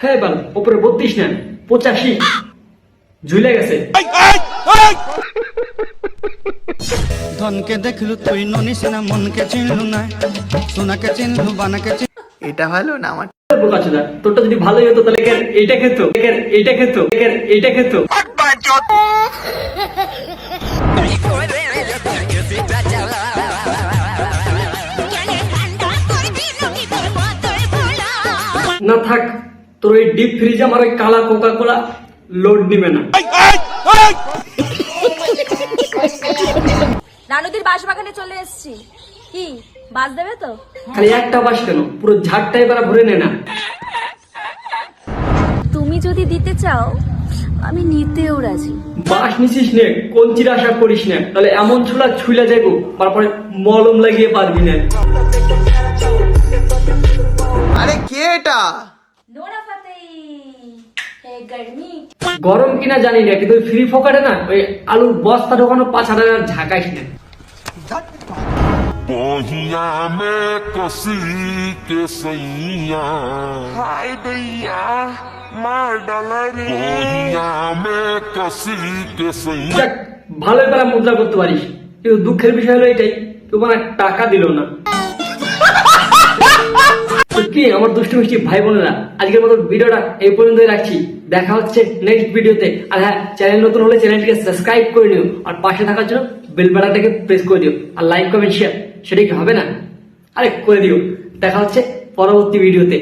হ্যাঁ বল উপরে 32 না 85 ঝুলে গেছে। ধনকে দেখলু তুই ননিস না, মনকে চিনলু না, সোনাকে চিনলু বানাকে চিনলু। এটা ভালো না আমার বোকাচোদা, তোরটা যদি ভালোই হতো তাহলে এইটা খেত, এইটা খেত, এইটা খেত। না থাক, তোর ওই ডিপ ফ্রিজ আমার ওই কালা কোকা কোলা লোড নিবে না। রানুদির বাঁশবাগানে চলে এসেছি, কি বাস দেবে তো? খালি একটা বাস কেন, পুরো ঝাড়টাই বেলা ভরে নে না। তুমি যদি দিতে চাও আমি নিতেও রাজি। বাস নিছিস নে, কঞ্চির আশা করিস না, তাহলে এমন ছুলা ছুইলা যাবো তারপরে মলম লাগিয়ে পারবি না। আরে কে এটা নোরা ফাতেহি হে গরমি। গরম কিনা জানি না, কিন্তু ফ্রি ফোকাটে না ওই আলুর বস্তা ঢোকানো 5,000 ঝাঁকাইস না। बोहिया में कसी के सैया हाय दैया मार डाला रे बोहिया में कसी के सैया। দেখ, ভালোই পারা মুদ্রা করতে পারিস, কিন্তু দুঃখের বিষয় হলো এটাই, তোমার টাকা দিল না। তো কি আমার দুষ্টু মিষ্টি ভাই বোনেরা, আজকের মতো ভিডিওটা এই পর্যন্তই রাখছি। দেখা হচ্ছে নেক্সট ভিডিওতে। আর হ্যাঁ, চ্যানেল নতুন হলে চ্যানেলটিকে সাবস্ক্রাইব করে নিও, আর পাশে থাকার জন্য বেল বাটনটাকে প্রেস করে দিও, আর লাইক কমেন্ট শেয়ার সেটা কি হবে না? আরে করে দিও। দেখা হচ্ছে পরবর্তী ভিডিওতে।